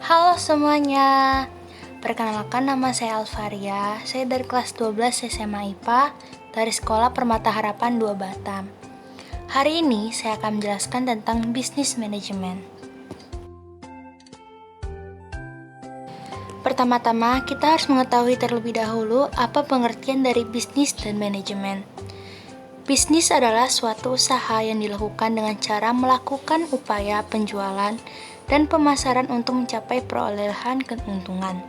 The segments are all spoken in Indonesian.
Halo semuanya, perkenalkan nama saya Alvaria, saya dari kelas 12 SMA IPA dari Sekolah Permata Harapan 2 Batam. Hari ini saya akan menjelaskan tentang bisnis manajemen. Pertama-tama, kita harus mengetahui terlebih dahulu apa pengertian dari bisnis dan manajemen. Bisnis adalah suatu usaha yang dilakukan dengan cara melakukan upaya penjualan dan pemasaran untuk mencapai perolehan keuntungan.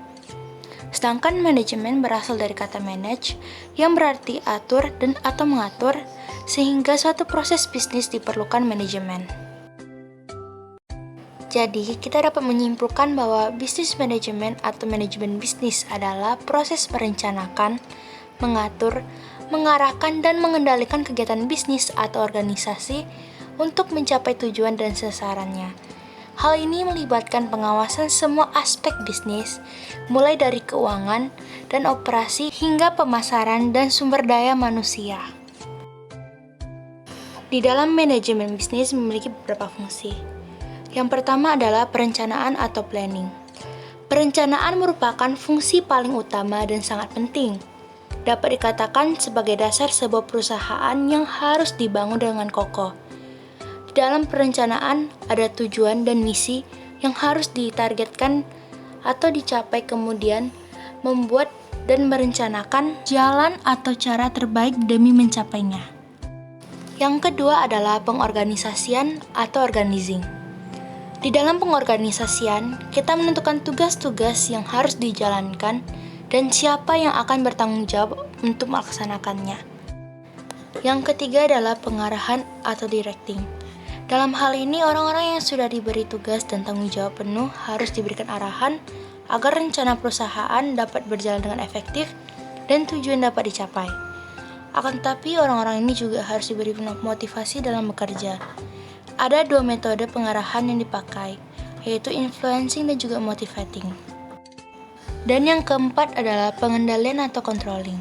Sedangkan manajemen berasal dari kata manage yang berarti atur dan atau mengatur, sehingga suatu proses bisnis diperlukan manajemen. Jadi, kita dapat menyimpulkan bahwa bisnis manajemen atau manajemen bisnis adalah proses merencanakan, mengatur, mengarahkan, dan mengendalikan kegiatan bisnis atau organisasi untuk mencapai tujuan dan sasarannya. Hal ini melibatkan pengawasan semua aspek bisnis, mulai dari keuangan dan operasi hingga pemasaran dan sumber daya manusia. Di dalam manajemen bisnis memiliki beberapa fungsi. Yang pertama adalah perencanaan atau planning. Perencanaan merupakan fungsi paling utama dan sangat penting. Dapat dikatakan sebagai dasar sebuah perusahaan yang harus dibangun dengan kokoh. Di dalam perencanaan ada tujuan dan misi yang harus ditargetkan atau dicapai, kemudian membuat dan merencanakan jalan atau cara terbaik demi mencapainya. Yang kedua adalah pengorganisasian atau organizing. Di dalam pengorganisasian, kita menentukan tugas-tugas yang harus dijalankan dan siapa yang akan bertanggung jawab untuk melaksanakannya. Yang ketiga adalah pengarahan atau directing. Dalam hal ini, orang-orang yang sudah diberi tugas dan tanggung jawab penuh harus diberikan arahan agar rencana perusahaan dapat berjalan dengan efektif dan tujuan dapat dicapai. Akan tetapi, orang-orang ini juga harus diberi motivasi dalam bekerja. Ada dua metode pengarahan yang dipakai, yaitu influencing dan juga motivating. Dan yang keempat adalah pengendalian atau controlling.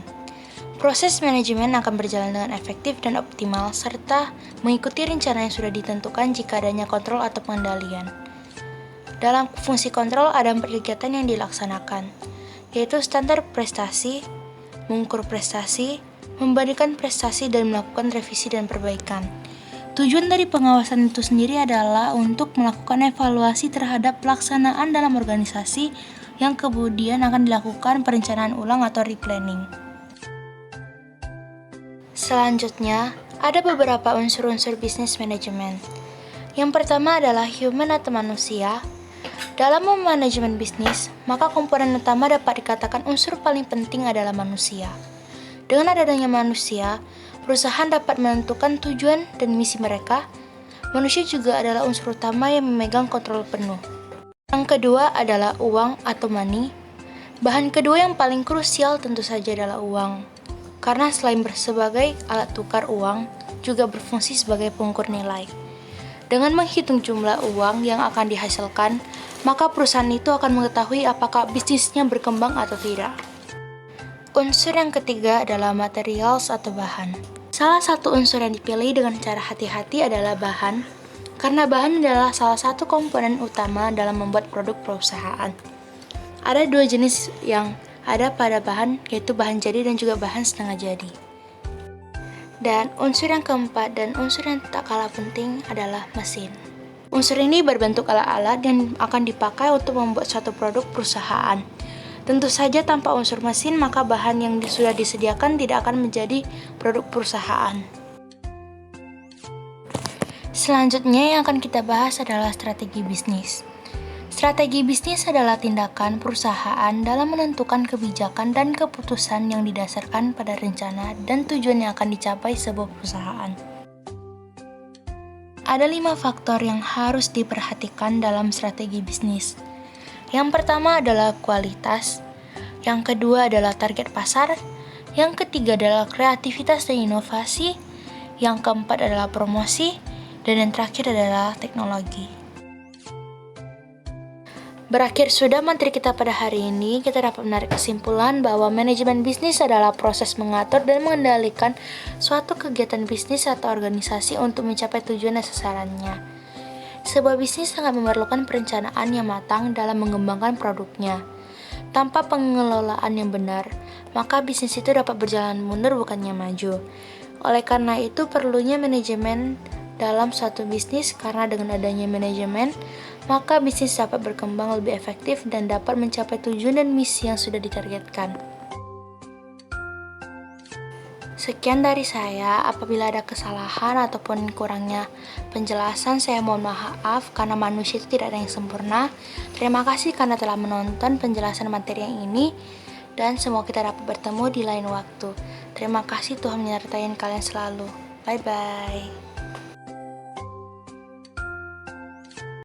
Proses manajemen akan berjalan dengan efektif dan optimal serta mengikuti rencana yang sudah ditentukan jika adanya kontrol atau pengendalian. Dalam fungsi kontrol ada kegiatan yang dilaksanakan, yaitu standar prestasi, mengukur prestasi, membandingkan prestasi, dan melakukan revisi dan perbaikan. Tujuan dari pengawasan itu sendiri adalah untuk melakukan evaluasi terhadap pelaksanaan dalam organisasi yang kemudian akan dilakukan perencanaan ulang atau replanning. Selanjutnya, ada beberapa unsur-unsur bisnis manajemen. Yang pertama adalah human atau manusia. Dalam memanajemen bisnis, maka komponen utama dapat dikatakan unsur paling penting adalah manusia. Dengan adanya manusia, perusahaan dapat menentukan tujuan dan misi mereka. Manusia juga adalah unsur utama yang memegang kontrol penuh. Yang kedua adalah uang atau money. Bahan kedua yang paling krusial tentu saja adalah uang. Karena selain sebagai alat tukar uang, juga berfungsi sebagai pengukur nilai. Dengan menghitung jumlah uang yang akan dihasilkan, maka perusahaan itu akan mengetahui apakah bisnisnya berkembang atau tidak. Unsur yang ketiga adalah materials atau bahan. Salah satu unsur yang dipilih dengan cara hati-hati adalah bahan, karena bahan adalah salah satu komponen utama dalam membuat produk perusahaan. Ada dua jenis yang ada pada bahan, yaitu bahan jadi dan juga bahan setengah jadi. Dan unsur yang keempat dan unsur yang tak kalah penting adalah mesin. Unsur ini berbentuk alat-alat yang akan dipakai untuk membuat suatu produk perusahaan. Tentu saja tanpa unsur mesin, maka bahan yang sudah disediakan tidak akan menjadi produk perusahaan. Selanjutnya yang akan kita bahas adalah strategi bisnis. Strategi bisnis adalah tindakan perusahaan dalam menentukan kebijakan dan keputusan yang didasarkan pada rencana dan tujuan yang akan dicapai sebuah perusahaan. Ada 5 faktor yang harus diperhatikan dalam strategi bisnis. Yang pertama adalah kualitas, yang kedua adalah target pasar, yang ketiga adalah kreativitas dan inovasi, yang keempat adalah promosi, dan yang terakhir adalah teknologi. Berakhir sudah materi kita pada hari ini, kita dapat menarik kesimpulan bahwa manajemen bisnis adalah proses mengatur dan mengendalikan suatu kegiatan bisnis atau organisasi untuk mencapai tujuan dan sasarannya. Sebuah bisnis sangat memerlukan perencanaan yang matang dalam mengembangkan produknya. Tanpa pengelolaan yang benar, maka bisnis itu dapat berjalan mundur bukannya maju. Oleh karena itu perlunya manajemen dalam suatu bisnis, karena dengan adanya manajemen, maka bisnis dapat berkembang lebih efektif dan dapat mencapai tujuan dan misi yang sudah ditargetkan. Sekian dari saya. Apabila ada kesalahan ataupun kurangnya penjelasan, saya mohon maaf karena manusia itu tidak ada yang sempurna. Terima kasih karena telah menonton penjelasan materi yang ini, dan semoga kita dapat bertemu di lain waktu. Terima kasih, Tuhan menyertai kalian selalu. Bye-bye.